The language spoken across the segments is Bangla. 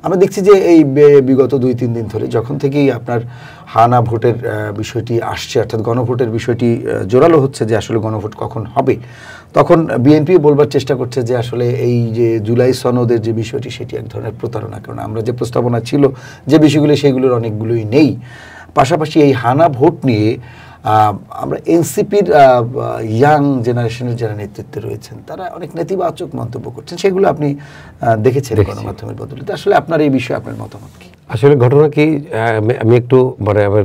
আমরা দেখছি যে এই বিগত 2-3 দিন ধরে যখন থেকেই আপনার হানা ভোটের বিষয়টি আসছে, অর্থাৎ গণভোটের বিষয়টি জোরালো হচ্ছে যে আসলে গণভোট কখন হবে, তখন বিএনপি বলবার চেষ্টা করছে যে আসলে এই যে জুলাই সনদের যে বিষয়টি সেটি এক ধরনের প্রতারণা, কারণ আমরা যে প্রস্তাবনা ছিল যে বিষয়গুলো সেগুলোর অনেকগুলোই নেই। পাশাপাশি এই হানা ভোট নিয়ে আমরা এনসিপির ইয়াং জেনারেশনের যারা নেতৃত্বে রয়েছেন তারা অনেক নেতিবাচক মন্তব্য করছেন, সেগুলো আপনি দেখেছেন গণমাধ্যমের বদলে। আসলে আপনার এই বিষয়ে আপনার মতামত কি? আসলে ঘটনা কি, আমি একটু মানে আবার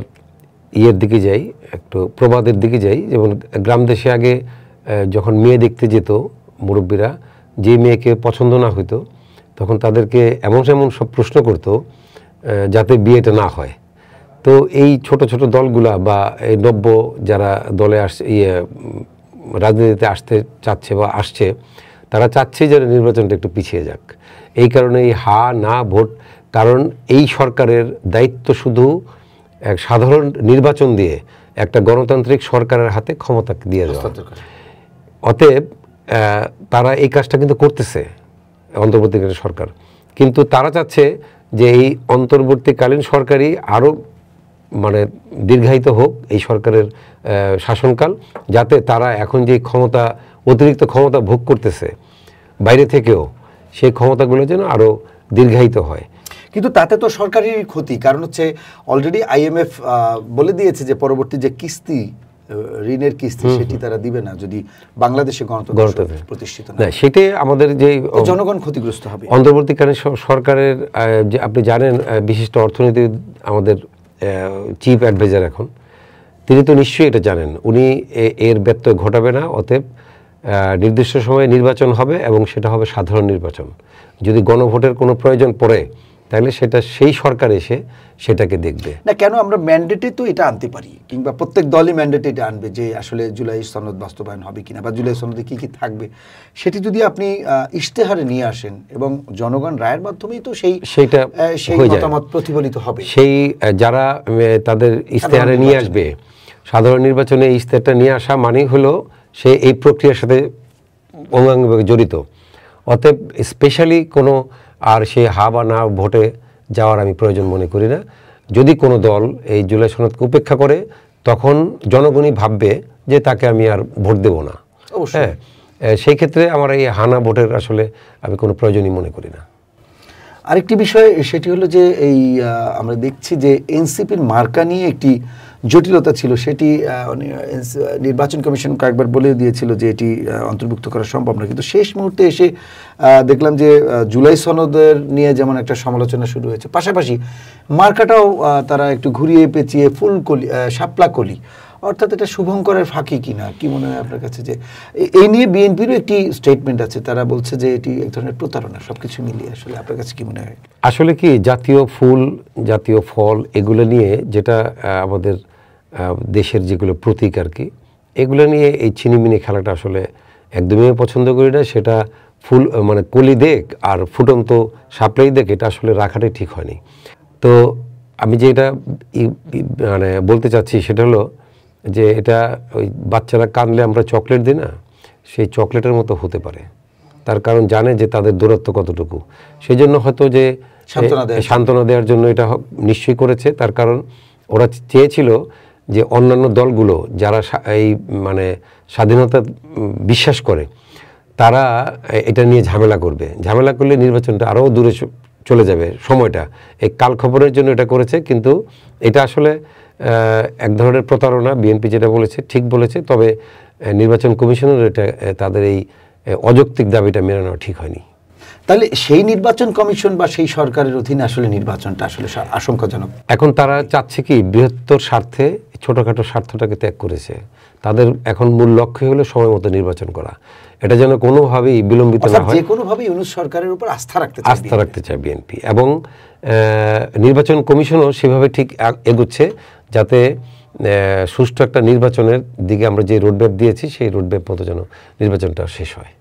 ইয়ের দিকে যাই, একটু প্রবাদের দিকে যাই। যেমন গ্রাম দেশে আগে যখন মেয়ে দেখতে যেত মুরব্বীরা, যে মেয়েকে পছন্দ না হইতো তখন তাদেরকে এমন সব প্রশ্ন করতো যাতে বিয়েটা না হয়। তো এই ছোট ছোট দলগুলা বা এই নব্য যারা দলে আসছে, রাজনীতিতে আসতে চাচ্ছে বা আসছে, তারা চাচ্ছে যে নির্বাচনটা একটু পিছিয়ে যাক। এই কারণে এই হা না ভোট, কারণ এই সরকারের দায়িত্ব শুধু এক সাধারণ নির্বাচন দিয়ে একটা গণতান্ত্রিক সরকারের হাতে ক্ষমতা দিয়ে দেওয়া। অতএব তারা এই কাজটা কিন্তু করতেছে অন্তর্বর্তীকালীন সরকার, কিন্তু তারা চাচ্ছে যে এই অন্তর্বর্তীকালীন সরকারই আরও মানে দীর্ঘায়িত হোক এই সরকারের শাসনকাল, যাতে তারা এখন যে ক্ষমতা, অতিরিক্ত ক্ষমতা ভোগ করতেছে বাইরে থেকেও, সেই ক্ষমতাগুলো যেন আরও দীর্ঘায়িত হয়। কিন্তু তাতে তো সরকারেরই ক্ষতি, কারণ হচ্ছে অলরেডি আইএমএফ বলে দিয়েছে যে পরবর্তী যে কিস্তি, ঋণের কিস্তি, সেটি তারা দিবে না যদি বাংলাদেশে গণতন্ত্র প্রতিষ্ঠিত না হয়। সেটাই আমাদের যে জনগণ ক্ষতিগ্রস্ত হবে। অন্তর্বর্তীকালীন সরকারের যে আপনি জানেন বিশিষ্ট অর্থনীতি আমাদের চিফ অ্যাডভাইজার এখন, তিনি তো নিশ্চয়ই এটা জানেন, উনি এর ব্যত্যয় ঘটাবে না। অতএব নির্দিষ্ট সময়ে নির্বাচন হবে এবং সেটা হবে সাধারণ নির্বাচন। যদি গণভোটের কোনো প্রয়োজন পড়ে তাহলে সেটা সেই সরকার এসে সেটাকে দেখবে না। কেন আমরা ম্যান্ডেটে তো এটা আনতে পারি, কিংবা প্রত্যেক দলই ম্যান্ডেটে এটা আনবে যে আসলে জুলাই সনদ বাস্তবায়ন হবে কিনা বা জুলাই সনদে কী কী থাকবে, সেটি যদি আপনি ইশতেহারে নিয়ে আসেন এবং জনগণ রায়ের মাধ্যমেই তো সেই মতামত প্রতিফলিত হবে। সেই যারা তাদের ইশতেহারে নিয়ে আসবে, সাধারণ নির্বাচনে ইশতেহারটা নিয়ে আসা মানেই হলো সে এই প্রক্রিয়ার সাথে অঙ্গাঙ্গিভাবে জড়িত। অতএব স্পেশালি কোনো আর সে হা বা না ভোটে যাওয়ার আমি প্রয়োজন মনে করি না। যদি কোনো দল এই জুলাই সনদকে উপেক্ষা করে, তখন জনগণই ভাববে যে তাকে আমি আর ভোট দেব না। হ্যাঁ, সেই ক্ষেত্রে আমার এই হানা ভোটের আসলে আমি কোনো প্রয়োজনই মনে করি না। আরেকটি বিষয় সেটি হলো যে এই আমরা দেখছি যে এনসিপির মার্কা নিয়ে একটি জটিলতা ছিল, সেটি নির্বাচন কমিশন কয়েকবার বলে দিয়েছিল যে এটি অন্তর্ভুক্ত করা সম্ভব না, কিন্তু শেষ মুহূর্তে এসে দেখলাম যে জুলাই সনদের নিয়ে যেমন একটা সমালোচনা শুরু হয়েছে, পাশাপাশি মার্কাটাও তারা একটু ঘুরিয়ে পেঁচিয়ে ফুলকলি, শাপলা কলি, অর্থাৎ এটা শুভঙ্করের ফাঁকি কিনা, কি মনে হয় আপনার কাছে? যে এই নিয়ে বিএনপিরও একটি স্টেটমেন্ট আছে, তারা বলছে যে এটি এক ধরনের প্রতারণা। সবকিছু মিলিয়ে আসলে আপনার কাছে কি মনে হয়? আসলে কি, জাতীয় ফুল, জাতীয় ফল, এগুলো নিয়ে যেটা আমাদের দেশের যেগুলো প্রতীক আর কি, এগুলো নিয়ে এই ছিনিমিনি খেলাটা আসলে একদমই পছন্দ করি না। সেটা ফুল মানে কলি দেখ আর ফুটন্ত সাপ্লাই দেখ, এটা আসলে রাখাটাই ঠিক হয়নি। তো আমি যে এটা মানে বলতে চাচ্ছি সেটা হলো যে এটা ওই বাচ্চারা কাঁদলে আমরা চকলেট দিই না, সেই চকলেটের মতো হতে পারে। তার কারণ জানে যে তাদের দূরত্ব কতটুকু, সেই জন্য হয়তো যে সান্ত্বনা দেওয়ার জন্য এটা নিশ্চয়ই করেছে। তার কারণ ওরা চেয়েছিল যে অন্যান্য দলগুলো যারা এই মানে স্বাধীনতা বিশ্বাস করে, তারা এটা নিয়ে ঝামেলা করবে, ঝামেলা করলে নির্বাচনটা আরও দূরে চলে যাবে সময়টা। এই কালখবরের জন্য এটা করেছে, কিন্তু এটা আসলে এক ধরনের প্রতারণা। বিএনপি যেটা বলেছে ঠিক বলেছে, তবে নির্বাচন কমিশনের এটা তাদের এই অযৌক্তিক দাবিটা মেনে নেওয়া ঠিক হয়নি। তাহলে সেই নির্বাচন কমিশন বা সেই সরকারের অধীনে আসলে নির্বাচনটা আসলে আশঙ্কাজনক। এখন তারা চাচ্ছে কি, বৃহত্তর স্বার্থে ছোটোখাটো স্বার্থটাকে ত্যাগ করেছে। তাদের এখন মূল লক্ষ্য হলো সময় মতো নির্বাচন করা, এটা যেন কোনোভাবেই বিলম্বিত না হয়। যে কোনোভাবেই ইউনূস সরকারের উপর আস্থা রাখতে চায় বিএনপি, এবং নির্বাচন কমিশনও সেভাবে ঠিক এগুচ্ছে যাতে সুষ্ঠু একটা নির্বাচনের দিকে আমরা যে রোডম্যাপ দিয়েছি সেই রোডম্যাপ মতো যেন নির্বাচনটা শেষ হয়।